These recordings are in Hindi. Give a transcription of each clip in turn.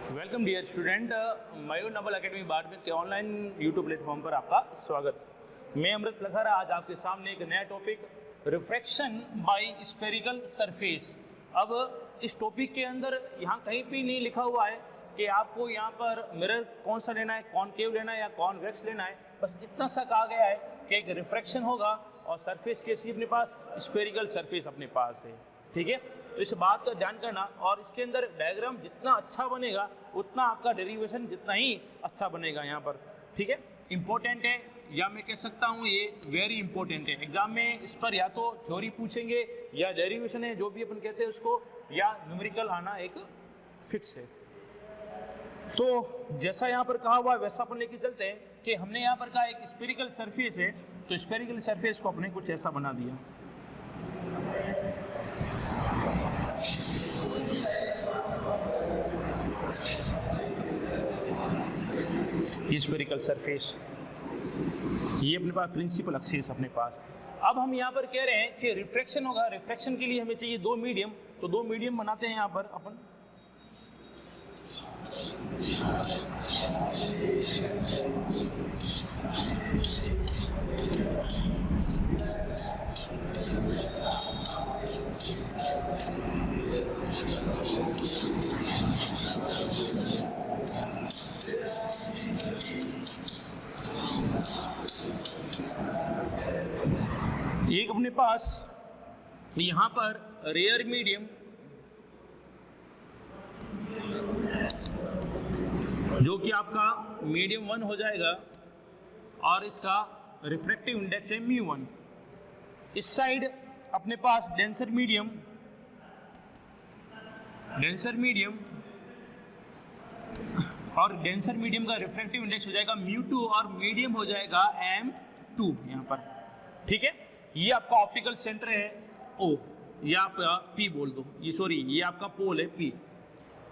वेलकम डियर स्टूडेंट, मयूर नवल अकेडमी बाड़मेर के ऑनलाइन यूट्यूब प्लेटफॉर्म पर आपका स्वागत। मैं अमृत लखरा आज आपके सामने एक नया topic refraction by spherical surface. अब इस टॉपिक के अंदर यहाँ कहीं भी नहीं लिखा हुआ है कि आपको यहाँ पर मिरर कौन सा लेना है, कॉनकेव लेना है या कॉन्वेक्स लेना है। बस इतना सा कहा गया है कि एक रिफ्रैक्शन होगा और सरफेस कैसी अपने पास, स्फेरिकल सरफेस अपने पास है। ठीक है, तो इस बात का ध्यान करना और इसके अंदर डायग्राम जितना अच्छा बनेगा उतना आपका डेरिवेशन जितना ही अच्छा बनेगा यहाँ पर। ठीक है, इम्पोर्टेंट है या मैं कह सकता हूँ ये वेरी इंपॉर्टेंट है। एग्जाम में इस पर या तो थ्योरी पूछेंगे या डेरिवेशन है जो भी अपन कहते हैं उसको, या न्यूमेरिकल आना एक फिक्स है। तो जैसा यहाँ पर कहा हुआ है वैसा अपन लेके चलते हैं कि हमने यहाँ पर कहा एक स्फेरिकल सरफेस है, तो स्फेरिकल सरफेस को अपने कुछ ऐसा बना दिया। ये स्फेरिकल सरफेस, ये अपने पास प्रिंसिपल एक्सिस अपने पास। अब हम यहाँ पर कह रहे हैं कि रिफ्रैक्शन होगा। रिफ्रैक्शन के लिए हमें चाहिए दो मीडियम, तो दो मीडियम बनाते हैं यहाँ पर अपन। एक अपने पास यहाँ पर रेयर मीडियम जो कि आपका मीडियम 1 हो जाएगा और इसका रिफ्रैक्टिव इंडेक्स है μ1। इस साइड अपने पास डेंसर मीडियम और डेंसर मीडियम का रिफ्रैक्टिव इंडेक्स हो जाएगा μ2 और मीडियम हो जाएगा m2 यहाँ पर। ठीक है, ये आपका ऑप्टिकल सेंटर है O, ये आप P बोल दो, ये सॉरी ये आपका पोल है P।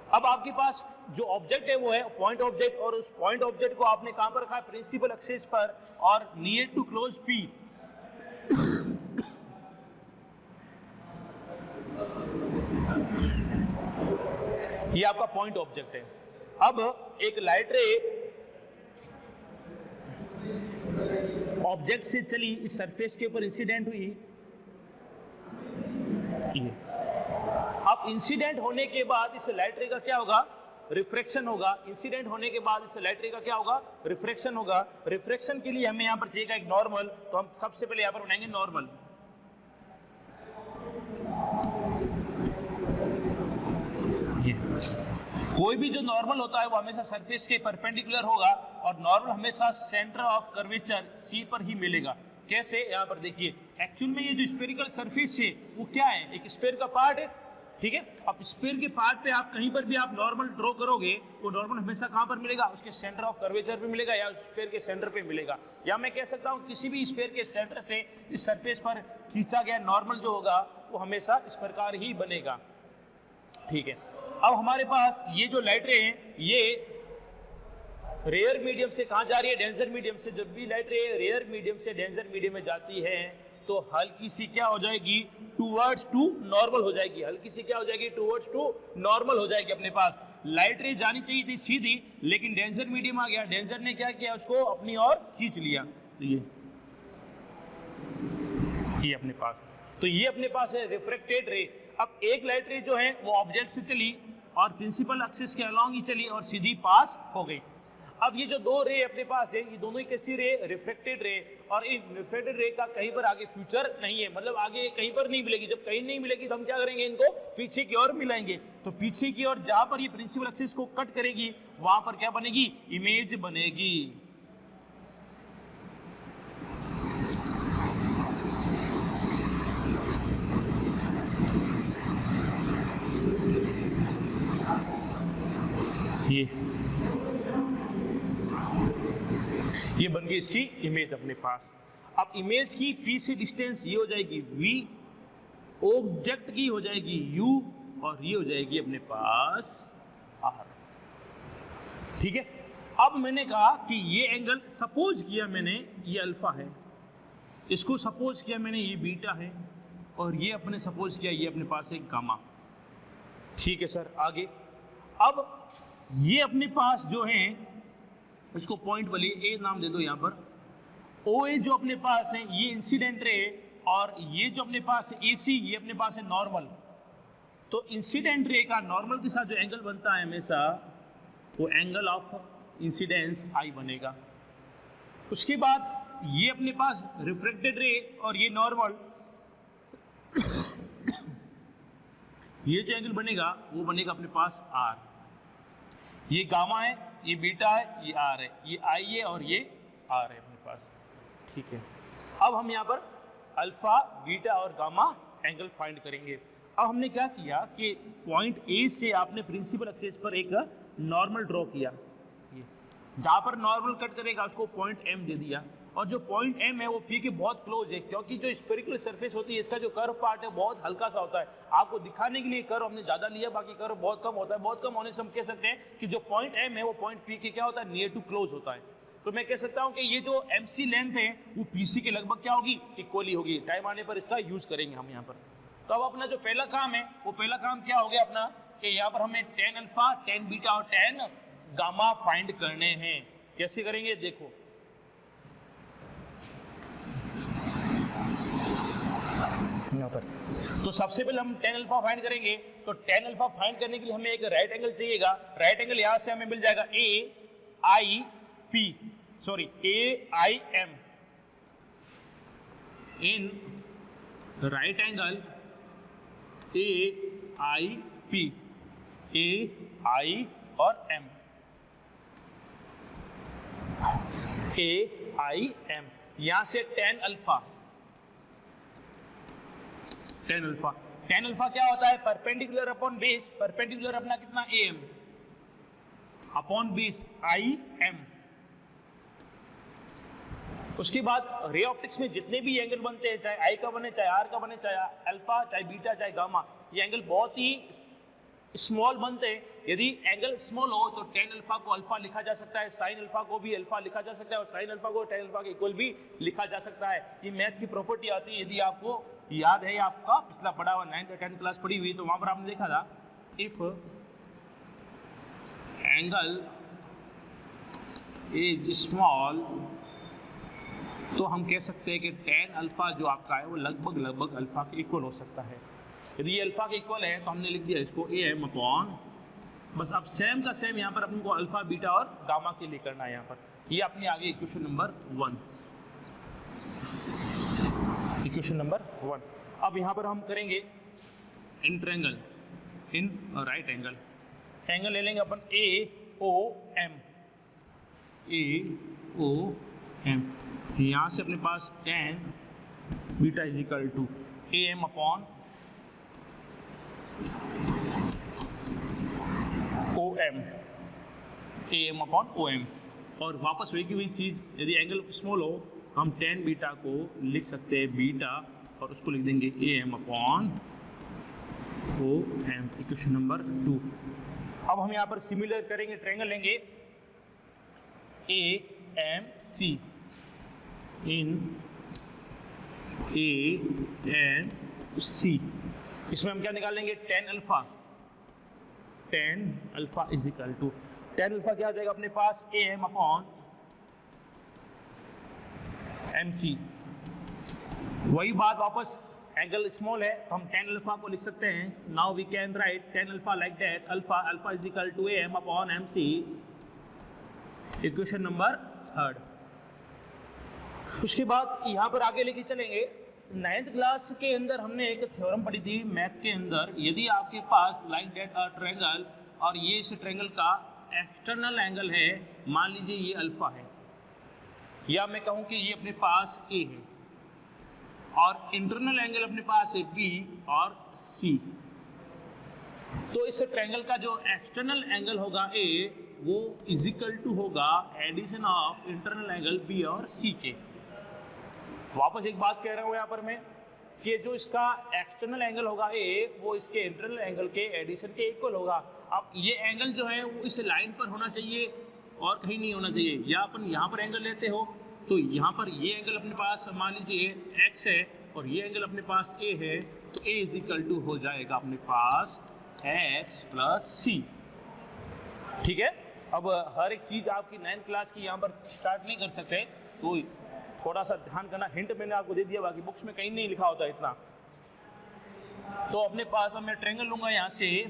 अब आपके पास जो ऑब्जेक्ट है वो है पॉइंट ऑब्जेक्ट, और उस पॉइंट ऑब्जेक्ट को आपने कहां पर रखा है, प्रिंसिपल एक्सिस पर और नियर टू क्लोज P। ये आपका पॉइंट ऑब्जेक्ट है। अब एक लाइट रे ऑब्जेक्ट से चली, इस सरफेस के ऊपर इंसिडेंट हुई। अब इंसिडेंट होने के बाद इस लाइट रे का क्या होगा, रिफ्रैक्शन होगा। इंसिडेंट होने के बाद इस लाइट रे का क्या होगा, रिफ्रैक्शन होगा। रिफ्रैक्शन के लिए हमें यहाँ पर चाहिए एक नॉर्मल, तो हम सबसे पहले यहाँ पर बनाएंगे नॉर्मल। कोई भी जो नॉर्मल होता है वो हमेशा सरफेस के परपेंडिकुलर होगा और नॉर्मल हमेशा सेंटर ऑफ कर्वेचर C पर ही मिलेगा। कैसे, यहाँ पर देखिए, एक्चुअल में ये जो स्फेरिकल सरफेस है वो क्या है, एक स्फेयर का पार्ट है। ठीक है, अब स्फेयर के पार्ट पे आप कहीं पर भी आप नॉर्मल ड्रॉ करोगे, वो नॉर्मल हमेशा कहाँ पर मिलेगा, उसके सेंटर ऑफ कर्वेचर पे मिलेगा या स्फेयर के सेंटर पे मिलेगा। या मैं कह सकता हूँ किसी भी स्फेयर के सेंटर से इस सरफेस पर खींचा गया नॉर्मल जो होगा वो हमेशा इस प्रकार ही बनेगा। ठीक है, अब हमारे पास ये जो लाइट रे हैं ये रेयर मीडियम से कहाँ जा रही है, डेंसर मीडियम से। जब भी लाइट रे रेयर मीडियम से डेंसर मीडियम में जाती है तो हल्की सी क्या हो जाएगी, टूवर्ड्स टू नॉर्मल हो जाएगी। हल्की सी क्या हो जाएगी, टूवर्ड्स टू नॉर्मल हो जाएगी। अपने पास लाइट रे जानी चाहिए थी सीधी, लेकिन डेंसर मीडियम आ गया, डेंसर ने क्या किया, उसको अपनी ओर खींच लिया। तो ये अपने पास, तो ये अपने पास है रिफ्रैक्टेड रे। अब एक लाइट रे जो है वो ऑब्जेक्ट से चली और प्रिंसिपल एक्सिस के अलोंग ही चली और सीधी पास हो गई। अब ये जो दो रे अपने पास है, ये दोनों ही कैसी रे, रिफ्रैक्टेड रे। और इन रिफ्रैक्टेड रे का कहीं पर आगे फ्यूचर नहीं है, मतलब आगे कहीं पर नहीं मिलेगी। जब कहीं नहीं मिलेगी तो हम क्या करेंगे, इनको पीछे की ओर मिलाएंगे। तो पीछे की ओर जहां पर ये प्रिंसिपल एक्सिस को कट करेगी वहां पर क्या बनेगी, इमेज बनेगी। ये बन गई इसकी इमेज अपने पास। अब इमेज की P से डिस्टेंस ये हो जाएगी V, ऑब्जेक्ट की हो जाएगी U और ये हो जाएगी अपने पास R। ठीक है, अब मैंने कहा कि ये एंगल सपोज किया मैंने, ये अल्फा है, इसको सपोज किया मैंने ये बीटा है, और ये अपने सपोज किया ये अपने पास है गामा। ठीक है सर, आगे अब ये अपने पास जो है इसको पॉइंट वाली ए नाम दे दो यहाँ पर। ओ ए जो अपने पास है ये इंसिडेंट रे, और ये जो अपने पास है ए सी, ये अपने पास है नॉर्मल। तो इंसिडेंट रे का नॉर्मल के साथ जो एंगल बनता है हमेशा वो एंगल ऑफ इंसिडेंस आई बनेगा। उसके बाद ये अपने पास रिफ्रेक्टेड रे और ये नॉर्मल, ये जो एंगल बनेगा वो बनेगा अपने पास आर। ये गामा है, ये बीटा है, ये आर है, ये आई है और ये आर है अपने पास। ठीक है, अब हम यहाँ पर अल्फा, बीटा और गामा एंगल फाइंड करेंगे। अब हमने क्या किया कि पॉइंट ए से आपने प्रिंसिपल एक्सिस पर एक नॉर्मल ड्रॉ किया, जहाँ पर नॉर्मल कट करेगा उसको पॉइंट एम दे दिया, और जो पॉइंट एम है वो पी के बहुत क्लोज है, क्योंकि जो स्फेरिकल सरफेस होती है इसका जो कर्व पार्ट है बहुत हल्का सा होता है। आपको दिखाने के लिए कर्व हमने ज़्यादा लिया, बाकी कर्व बहुत कम होता है। बहुत कम होने से हम कह सकते हैं कि जो पॉइंट एम है वो पॉइंट पी के क्या होता है, नियर टू क्लोज होता है। तो मैं कह सकता हूँ कि ये जो एम सी लेंथ है वो पी सी के लगभग क्या होगी, इक्वली होगी। टाइम आने पर इसका यूज करेंगे हम यहाँ पर। तो अब अपना जो पहला काम है वो पहला काम क्या हो गया अपना, कि यहाँ पर हमें टेन अल्फा, टेन बीटा और टेन गामा फाइंड करने हैं। कैसे करेंगे देखो, यहाँ पर तो सबसे पहले हम टेन अल्फा फाइंड करेंगे। तो टेन अल्फा फाइंड करने के लिए हमें एक राइट एंगल चाहिएगा। राइट एंगल यहाँ से हमें मिल जाएगा A I P, sorry A I M. In right angle A I P, A I और एम, ए आई एम। यहां से tan alpha, tan alpha, tan alpha क्या होता है, परपेंडिकुलर अपॉन बेस। परपेंडिकुलर अपना कितना, A M, upon base I M. उसके बाद रे ऑप्टिक्स में जितने भी एंगल बनते हैं, चाहे आई का बने, चाहे आर का बने, चाहे अल्फा, चाहे बीटा, चाहे गामा, ये एंगल बहुत ही स्मॉल बनते हैं। यदि एंगल स्मॉल हो तो टेन अल्फा को अल्फा लिखा जा सकता है, साइन अल्फा को भी अल्फा लिखा जा सकता है, और साइन अल्फा को टेन अल्फा के इक्वल भी लिखा जा सकता है। ये मैथ की प्रॉपर्टी आती है। यदि आपको याद है, आपका पिछला पढ़ा हुआ 9th और 10th क्लास पढ़ी हुई, तो वहां पर आपने देखा था, इफ एंगल इज स्मॉल तो हम कह सकते हैं कि टेन अल्फा जो आपका है वो लगभग अल्फा के इक्वल हो सकता है। यदि ये अल्फा के इक्वल है तो हमने लिख दिया इसको ए एम अपॉन, बस अब सेम का सेम यहाँ पर अपन को अल्फा, बीटा और गामा के लिए करना है। यहाँ पर ये अपने आगे इक्वेशन नंबर 1, इक्वेशन नंबर 1। अब यहाँ पर हम करेंगे in triangle, in right angle. Angle ले लेंगे अपन ए ओ एम, ए ओ एम। यहाँ से अपने पास tan beta is equal to A M upon O M, A M upon O M. और वापस वही की हुई चीज़, यदि एंगल स्मॉल हो तो हम टेन बीटा को लिख सकते हैं बीटा, और उसको लिख देंगे A M upon O M, equation number 2। अब हम यहाँ पर सिमिलर करेंगे, ट्रायंगल लेंगे A M C, in A M C. इसमें हम क्या निकालेंगे, tan alpha, tan alpha is equal to, tan alpha क्या आ जाएगा अपने पास, A M upon M C. वही बात वापस, एंगल स्मॉल है तो हम टेन अल्फा को लिख सकते हैं। Now we can write tan alpha like that, alpha, alpha is equal to A M upon M C, equation number 3। उसके बाद यहाँ पर आगे लेके चलेंगे। 9th क्लास के अंदर हमने एक थ्योरम पढ़ी थी मैथ के अंदर, यदि आपके पास लाइक दैट अ ट्रायंगल, और ये इस ट्रायंगल का एक्सटर्नल एंगल है, मान लीजिए ये अल्फा है, या मैं कहूँ कि ये अपने पास ए है, और इंटरनल एंगल अपने पास है बी और सी, तो इस ट्रायंगल का जो एक्सटर्नल एंगल होगा ए, वो इज इक्वल टू होगा addition of internal angle B और सी के। वापस एक बात कह रहा हूँ यहाँ पर मैं, कि जो इसका एक्सटर्नल एंगल होगा ए, वो इसके इंटरनल एंगल के एडिशन के इक्वल होगा। अब ये एंगल जो है वो इस लाइन पर होना चाहिए और कहीं नहीं होना चाहिए। या अपन यहाँ पर एंगल लेते हो तो यहाँ पर ये एंगल अपने पास मान लीजिए एक्स है, और ये एंगल अपने पास ए है, तो ए इज इक्वल टू हो जाएगा अपने पास एक्स प्लस सी। ठीक है। अब हर एक चीज़ आपकी 9th क्लास की यहाँ पर स्टार्ट नहीं कर सकते, तो थोड़ा सा ध्यान करना। हिंट मैंने आपको दे दिया, बाकी बुक्स में कहीं नहीं लिखा होता इतना। तो अपने पास अब मैं ट्रायंगल लूंगा यहाँ से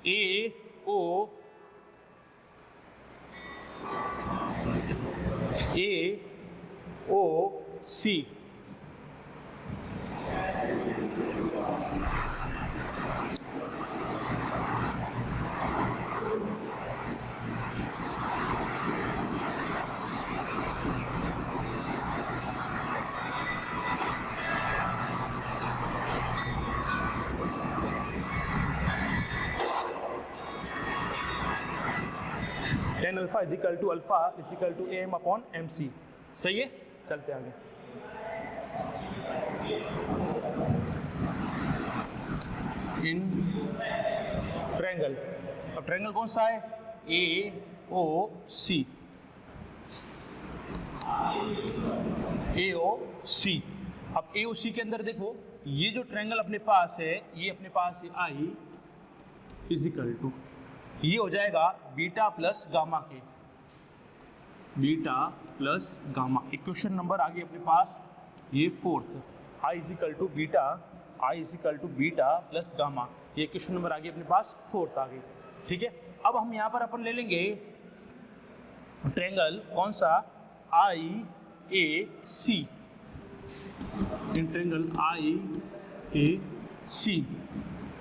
AOC। tan alpha is equal to alpha is equal to AM upon MC। सही है, चलते आगे। इन ट्रायंगल, अब ट्रायंगल कौन सा है? AOC। AOC। अब AOC के अंदर देखो, ये जो ट्रायंगल अपने पास है, ये अपने पास है I इजिकल टू, ये हो जाएगा बीटा प्लस गामा के, beta plus gamma. Equation number आ गई अपने पास ये 4th, I is equal to beta, I is equal to beta plus gamma. ये इक्वेशन नंबर आ गई अपने पास 4th आ गई। ठीक है, अब हम यहाँ पर अपन ले लेंगे ट्रायंगल कौन सा? IAC। Triangle IAC,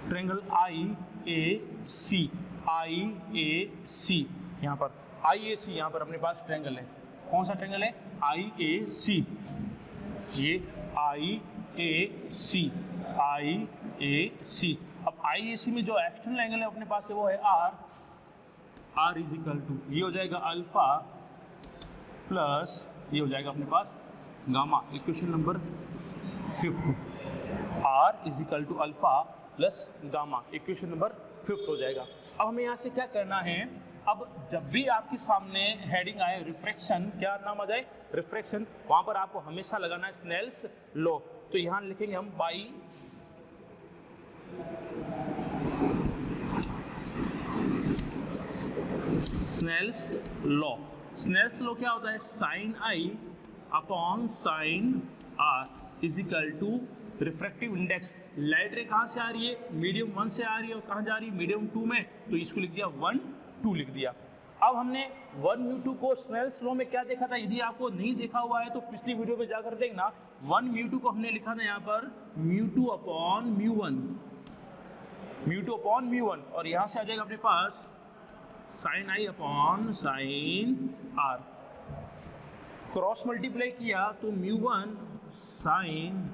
triangle IAC, IAC। यहाँ पर IAC, यहाँ पर अपने पास ट्रायंगल है। कौन सा ट्रायंगल है? IAC। ये IAC, IAC। अब IAC में जो एक्सटर्नल एंगल है अपने पास है वो है R इजिकल टू, ये हो जाएगा अल्फा प्लस ये हो जाएगा अपने पास gamma. Equation number 5th, R is equal to alpha plus gamma, equation number 5th हो जाएगा। अब हमें यहाँ से क्या करना है? अब जब भी आपके सामने हेडिंग आए रिफ्रैक्शन, क्या नाम आ जाए? रिफ्रैक्शन, वहां पर आपको हमेशा लगाना है स्नेल्स लॉ। तो यहाँ लिखेंगे हम by Snell's law. Snell's law क्या होता है? Sine I upon sine R is equal to refractive index. Light ray कहाँ से आ रही है? मीडियम 1 से आ रही है, और कहाँ जा रही है? मीडियम 2 में। तो इसको लिख दिया 1, 2 लिख दिया। अब हमने 1 μ2 को स्नेल्स लॉ में क्या देखा था? यदि आपको नहीं देखा हुआ है तो पिछली वीडियो में जाकर देखना। 1 μ2 को हमने लिखा था यहाँ पर μ2 अपॉन μ1, μ2 अपॉन μ1, और यहाँ से आ जाएगा अपने पास sine I upon sine R। Cross multiply किया तो μ1 sine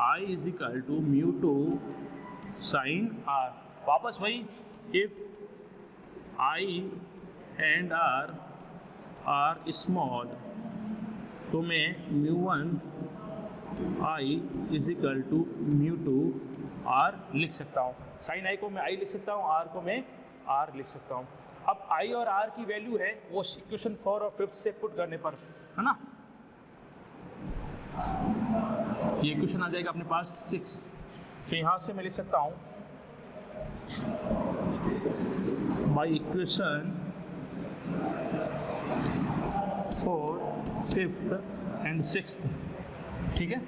I is equal to μ2 sine R। वापस वही, if I and R are small, तो मैं μ1 I इजिकल टू μ2 R लिख सकता हूँ। साइन I को मैं I लिख सकता हूँ, R को मैं R लिख सकता हूँ। अब I और R की वैल्यू है वो इक्वेशन 4 और 5 से पुट करने पर, है ना। ये इक्वेशन आ जाएगा अपने पास 6। तो यहाँ से मैं लिख सकता हूँ by equation 4, 5th and 6th। ठीक है,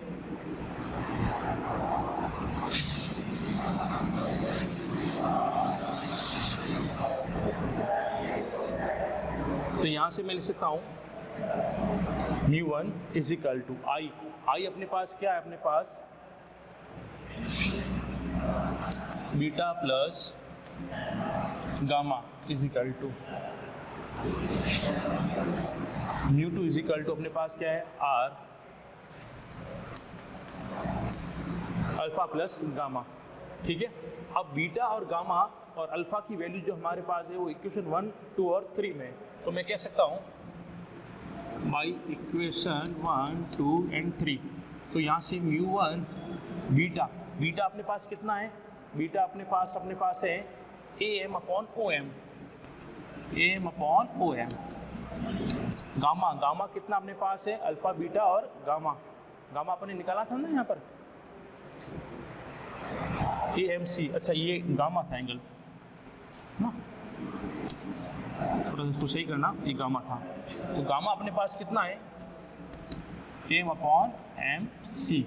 तो यहाँ से मैं लिख सकता हूँ μ1 इजिकल टू I अपने पास क्या है? अपने पास beta plus gamma is equal to μ2 is equal to अपने पास क्या है? R alpha plus gamma. ठीक है, अब बीटा और गामा और अल्फा की वैल्यू जो हमारे पास है वो इक्वेशन 1, 2 और 3 में। तो मैं कह सकता हूँ बाई इक्वेशन 1, 2 एंड 3। तो यहाँ से μ1 बीटा अपने पास कितना है? बीटा अपने पास है AM upon OM, AM upon OM। Gamma कितना अपने पास है? अल्फा, बीटा और गामा अपने निकाला था ना यहाँ पर AMC। अच्छा, ये गामा था एंगल ना, थोड़ा सा इसको सही करना, ये गामा था, तो गामा अपने पास कितना है, एम अपॉन एम सी,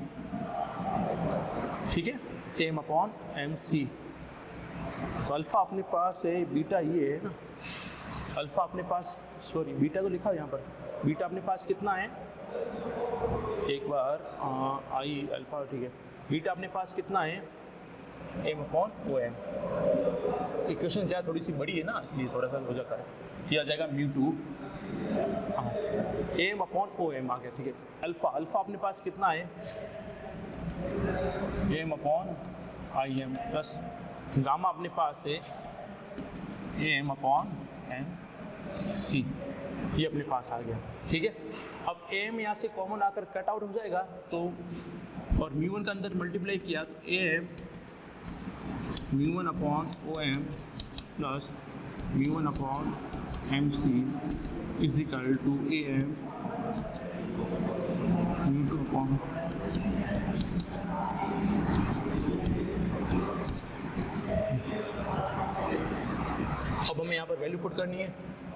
ठीक है, एम अपॉन एम सी। तो अल्फ़ा अपने पास है, बीटा ये है ना, अल्फ़ा अपने पास, सॉरी बीटा तो लिखा है यहाँ पर, बीटा अपने पास कितना है, एक बार आई अल्फ़ा, ठीक है, बीटा अपने पास कितना है, M upon O M. Equation क्या थोड़ी सी बड़ी है ना, इसलिए थोड़ा सा हो जाता है, ये आ जाएगा म्यू टू, हाँ, एम अपॉन ओ एम आ गया, ठीक है। अल्फ़ा, अल्फ़ा अपने पास कितना है, M upon I M plus gamma अपने पास है एम अपॉन एम सी, ये अपने पास आ गया, ठीक है। अब एम यहाँ से कॉमन आकर कट आउट हो जाएगा, तो और म्यू वन का अंदर मल्टीप्लाई किया तो M mu one upon O M plus mu one upon M C is equal to A M mu two upon अब हमें यहाँ पर वैल्यू पुट करनी है।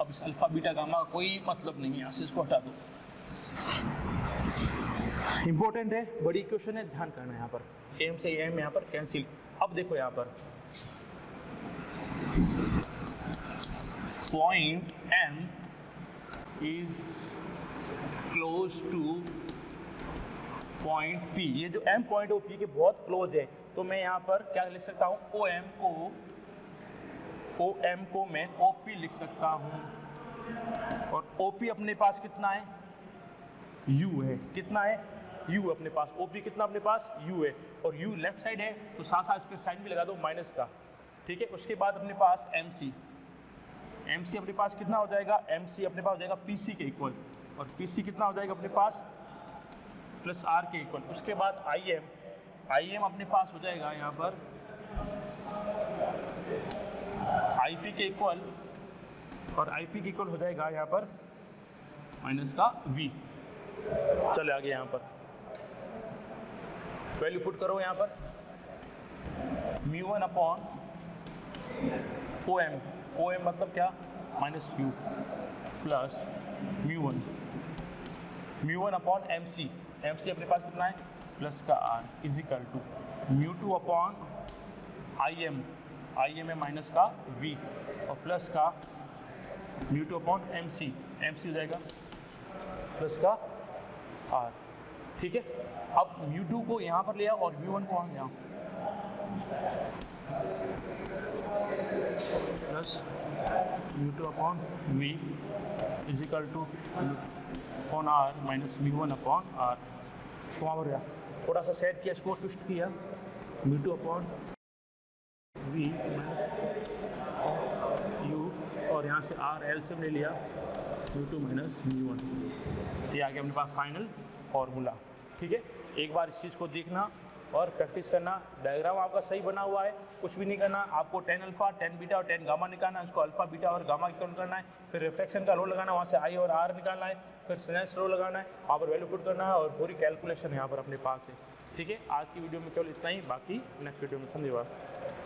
अब इस अल्फा बीटा गामा का कोई मतलब नहीं है, यहाँ से इसको हटा दो। इंपॉर्टेंट है, बड़ी इक्वेशन है, ध्यान करना है यहाँ पर, एम से एम यहाँ पर कैंसिल। अब देखो यहाँ पर point M is close to point P, ये जो एम पॉइंट है वो पी के बहुत क्लोज है, तो मैं यहाँ पर क्या लिख सकता हूँ, ओ एम को मैं ओ पी लिख सकता हूँ, और ओ पी अपने पास कितना है, यू है, कितना है, यू अपने पास, ओ पी कितना अपने पास, यू है, और यू लेफ्ट साइड है, तो साथ साथ इस पर साइन भी लगा दो माइनस का, ठीक है। उसके बाद अपने पास एम सी अपने पास कितना हो जाएगा, एम सी अपने पास हो जाएगा पी सी के इक्वल, और पी सी कितना हो जाएगा अपने पास, प्लस आर के इक्वल। उसके बाद आई एम अपने पास हो जाएगा यहाँ पर आई पी के इक्वल, और आई पी के इक्वल हो जाएगा यहाँ पर माइनस का वी। चले आगे यहाँ पर वैल्यू पुट करो, यहाँ पर mu one upon O M मतलब क्या, minus U plus mu one upon M C अपने पास कितना है, प्लस का R is equal to mu two upon I M है माइनस का वी, और प्लस का mu two upon M C हो जाएगा प्लस का आर, ठीक है। अब म्यू टू को यहाँ पर ले आओ और म्यू वन को वहाँ ले आओ, plus mu two upon V is equal to upon R minus mu one upon R. इसको वहाँ पर गया, थोड़ा सा सेट किया, इसको ट्विस्ट किया, mu two upon V U, और यहाँ से आर एलसीएम ले लिया, mu two minus mu one, ये आ गया अपने पास फाइनल फार्मूला, ठीक है। एक बार इस चीज़ को देखना और प्रैक्टिस करना। डायग्राम आपका सही बना हुआ है, कुछ भी नहीं करना, आपको 10 अल्फा 10 बीटा और 10 गामा निकालना है, उसको अल्फा बीटा और गामा काउंट करना है, फिर रिफ्लेक्शन का रो लगाना, वहाँ से आई और आर निकालना है, फिर सिनेस रो लगाना है, वहाँ पर वैल्यू पुट करना है, और पूरी कैलकुलेशन यहाँ पर अपने पास है, ठीक है। आज की वीडियो में केवल इतना ही, बाकी नेक्स्ट वीडियो में। धन्यवाद।